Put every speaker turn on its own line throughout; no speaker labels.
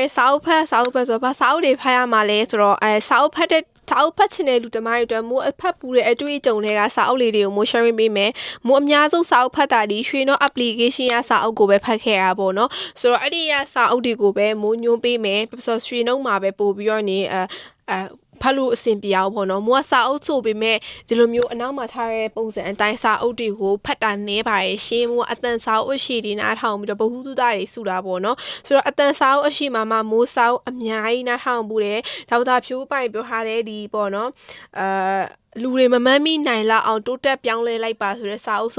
ပါတယ်စာအုပ်ဖတ်ဆိုဘာစာအုပ်တွေဖတ်ရမှာလဲဆိုတော့စာအုပ်ဖတ်ချင်တဲ့လူတမားတွေအတွက်မို့အဖတ်ပူတဲ့အတွေ့အကြုံတွေကစာအုပ်လေးတွေကိုမို့ sharing ပေးမယ်မို့အများဆုံးစာအုပ်ဖတ်တာဒီရွှေနော် application ရစာအုပ်ကိုပဲဖတ်ခဲ့ရပါတော့เนาะဆိုတော့အဲ့ဒီရစာအုပ်တွေကိုပဲမို့ညွှန်းပေးမယ်ဆိုတော့ရွှေနှုံမှာပဲပို့ပြီးတော့နေဖတ်လို့အဆင်ပြေအောင်ပေါ့နော်မို့ကစာအုပ်ဆိုပေမဲ့ဒီလိုမျိုးအနောက်မှာထားတဲ့ပုံစံအတိုင်းစာအုပ်တွေကိုဖတ်တာနေပါရဲ့ရှင်မို့အတန်စာအုပ်အရှိတွေနားထောင်ပြီးတော့ဗဟုသုတတွေစုတာပေါ့နော်ဆိုတော့အတန်စာအုပ်အရှိမှာမိုးစာအုပ်အများကြီးနားထောင်ဘူးတယ်ဒေါက်တာဖြိုးပိုင်ပြောထားတဲ့ဒီပေါ့နော်လူတွေမမှန်းမိနိုင်လောက်အောင်တိုးတက်ပြောင်းလဲလိုက်ပါဆိုတဲ့စာအုပ်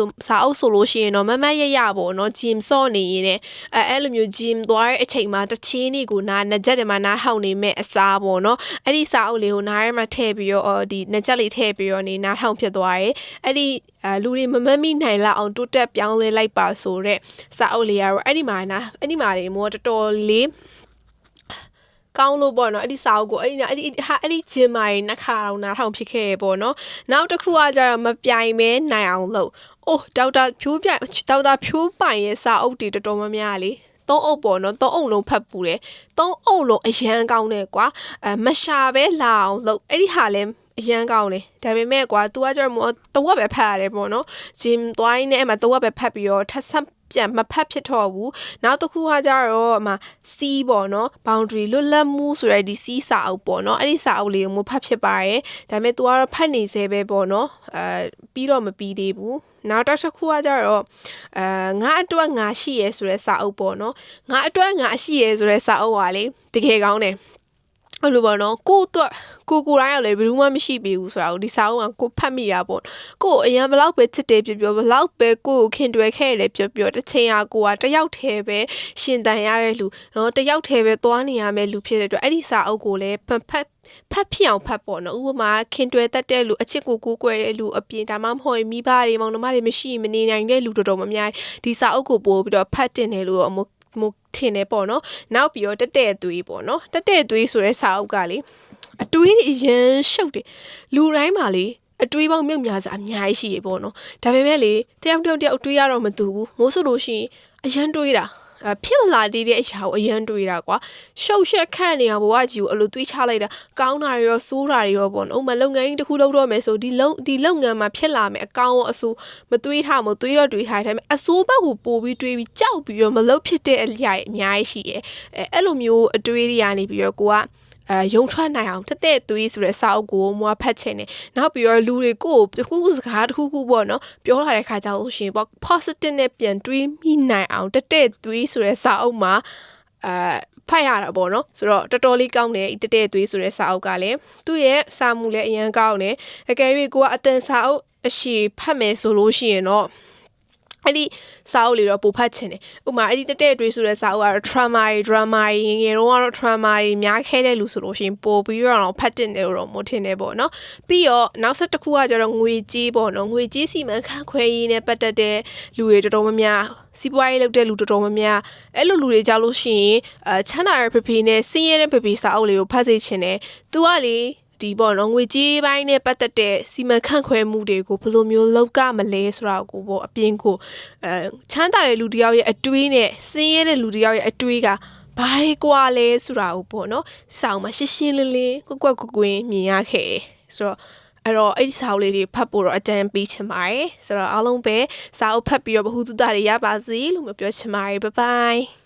ဆိုလို့ရှိရင်တော့မမရရပေါ့နော်ဂျင်စော့နေရင်လည်းအဲ့လိုမျိုးဂျင်သွားတဲ့အချိန်မှာတချင်းတွေကိုနှစ်ချက်တွေမှာနားထောင်နေမဲ့အစားပေါ့နော်အဲ့ဒီစာအုပ်လေးကိုနားထဲမှာထည့်ပြီးတော့ဒီနှစ်ချက်လေးထည့်ပြီးတော့နားထောင်ဖြစ်သွားတယ်အဲ့ဒီလူတွေမမှန်းမိနိုင်လောက်အောင်တိုးတက်ပြောင်းလဲလိုက်ပါဆိုတဲ့စာအုပ်လေးကတော့အဲ့ဒီမှာတွေမို့တော်တော်လေးကောင်းလို့ပေါ့နော်အဲ့ဒီစာအုပ်ကိုအဲ့ဒီဂျင်မာရီနှစ်ခါတော့နားထောင်ဖြစ်ခဲ့ရပေါ့နော်နောက်တစ်ခုကကျတော့မပြိုင်မဲနိုင်အောင်လုပ်ဒေါက်တာဖြိုးပိုင်ရဲ့စာအုပ်တွေတော်တော်များများလေသုံးအုပ်ပေါ့နော်သုံးအုပ်လုံးဖတ်ပူတယ်သုံးအုပ်လုံးအရန်ကောင်းတယ်ကွာမရှာပဲလာအောင်လုပ်အဲ့ဒီဟာလဲအရန်ကောင်းတယ်ဒါပေမဲ့ကွာ तू ကကျတော့တဝက်ပဲဖတ်ရတယ်ပေါ့နော်ဂျင်သွားရင်းနဲ့အဲ့မှာတဝက်ပဲဖတ်ပြီးတော့ထပ်ဆက်ပြန်မဖတ်ဖြစ်တော့ဘူးနောက်တစ်ခုကကြတော့စီးပေါ့နော် boundary လွတ်လပ်မှုဆိုရယ်ဒီစီးစာအုပ်ပေါ့နော်အဲ့ဒီစာအုပ်လေးကိုဖတ်ဖြစ်ပါတယ်ဒါပေမဲ့ तू ကတော့ဖတ်နေသေးပဲပေါ့နော်ပြီးတော့မပြီးသေးဘူးနောက်တစ်ခုကကြတော့ငါအတွက်ငါရှိရဲဆိုတဲ့စာအုပ်ပေါ့နော်ငါအတွက်ငါရှိရဲဆိုတဲ့စာအုပ်ကလေတကယ်ကောင်းတယ်အဲ့လိုပေါ့နော်ကိုတိုင်းရောက်လေဘယ်သူမှမရှိပြီဘူးဆိုတာကိုဒီစာအုပ်ကကိုဖတ်မိတာပေါ့ကိုအရင်ဘလောက်ပဲချစ်တယ်ပြောဘလောက်ပဲကိုခင်တွယ်ခဲ့ရတယ်ပြောတစ်ချိန်ကိုကတယောက်တည်းပဲရှင်တန်ရတဲ့လူနော်တယောက်တည်းပဲသွားနေရမယ့်လူဖြစ်တဲ့အတွက်အဲ့ဒီစာအုပ်ကိုလည်းဖတ်ဖြစ်အောင်ဖတ်ပေါ့နော်ဥပမာခင်တွယ်တတ်တဲ့လူအချစ်ကိုကိုးကွယ်တဲ့လူအပြင်ဒါမှမဟုတ်မိဘတွေမောင်နှမတွေမရှိမနေနိုင်တဲ့လူတော်တော်များများဒီစာအုပ်ကိုပို့ပြီးတော့ဖတ်တင်တယ်လို့ထင်တယ်ပေါ့နော်နောက်ပြီးတော့တက်တဲ့သွေးပေါ့နော်တက်တဲ့သွေးဆိုတဲ့စာအုပ်ကလေအတွေးအရင်ရှုပ်တယ်လူတိုင်းမှာလေအတွေးပေါင်းမြုပ်များစွာအများကြီးရှိရေပေါ့နော်ဒါပေမဲ့လေတယောက်အတွေးရတော့မတူဘူးမိုးဆိုလို့ရှိရင်အရန်တွေးတာဖြစ်မလာသေးတဲ့အရာကိုအရန်တွေးတာကွာရှုပ်ရှက်ခန့်နေရဘဝကြီးကိုအဲ့လိုတွေးချလိုက်တာကောင်းတာရောဆိုးတာရောပေါ့နော်ဥပမာလုပ်ငန်းကြီးတစ်ခုလုပ်တော့မယ်ဆိုဒီလုပ်ငန်းမှာဖြစ်လာမယ်အကောင်းရောအဆိုးမတွေးထားမတွေးတော့တွေးထားတယ်ဒါပေမဲ့အဆိုးဘက်ကိုပို့ပြီးတွေးပြီးကြောက်ပြီးတော့မလုပ်ဖြစ်တဲ့အရာအများကြီးရှိရဲ့အဲ့လိုမျိုးအတွေးတွေကနေပြီးတော့ကိုကရုံထွက်နိုင်အောင်တက်တဲ့သွေးဆိုတဲ့စာအုပ်ကိုမွားဖတ်ချင်တယ်နောက်ပြီးတော့လူတွေကိုတစ်ခုစကားတစ်ခုပေါ့နော်ပြောလာတဲ့ခါကျလို့ရှိရင်ပေါ့ positive နဲ့ပြန်တွေးမိနိုင်အောင်တက်တဲ့သွေးဆိုတဲ့စာအုပ်မှာဖတ်ရတာပေါ့နော်ဆိုတော့တော်တော်လေးကောင်းတယ်တက်တဲ့သွေးဆိုတဲ့စာအုပ်ကလည်းသူ့ရဲ့စာမှုလည်းအရင်ကောင်းတယ်အကယ်၍ကိုကအတန်စာအုပ်အရှိဖတ်မယ်ဆိုလို့ရှိရင်တော့အဲ့ဒီစာအုပ်လေးတော့ပို့ဖတ်ချင်တယ်ဥပမာအဲ့ဒီတက်တွေဆိုတဲ့စာအုပ်ကတော့ drama တွေငယ်တော့ကတော့ drama တွေများခဲတဲ့လူဆိုလို့ရှိရင်ပို့ပြီးတော့ဖတ်တင်တယ်လို့မထင်နဲ့ပေါ့နော်ပြီးတော့နောက်ဆက်တစ်ခုကကျတော့ငွေကြေးပေါ့နော်ငွေကြေးစီမံခန့်ခွဲရေးနဲ့ပတ်သက်တဲ့လူတွေတော်တော်များများစီးပွားရေးလုပ်တဲ့လူတော်တော်များများအဲ့လိုလူတွေကြောက်လို့ရှိရင်ချမ်းသာတဲ့ဖေဖေနဲ့ဆင်းရဲတဲ့ဖေဖေစာအုပ်လေးကိုဖတ်စေချင်တယ်သူကလေဒီပေါ့နော်ငွေကြေးပိုင်းနဲ့ပတ်သက်တဲ့စီမံခန့်ခွဲမှုတွေကိုဘယ်လိုမျိုးလောက်ကမလဲဆိုတာကိုပေါ့အပြင်ကိုချမ်းသာတဲ့လူတယောက်ရဲ့အတွေးနဲ့ဆင်းရဲတဲ့လူတယောက်ရဲ့အတွေးကဘာတွေကွာလဲဆိုတာကိုပေါ့နော်စောင့်မှာရှင်းလင်းကွက်ကွင်းမြင်ရခဲ့ဆိုတော့အဲ့တော့အဲ့ဒီစာအုပ်လေးတွေဖတ်ဖို့တော့အကြံပေးချင်ပါတယ်ဆိုတော့အားလုံးပဲစာအုပ်ဖတ်ပြီးတော့ဗဟုသုတတွေရပါစေလို့ပြောချင်ပါတယ် bye bye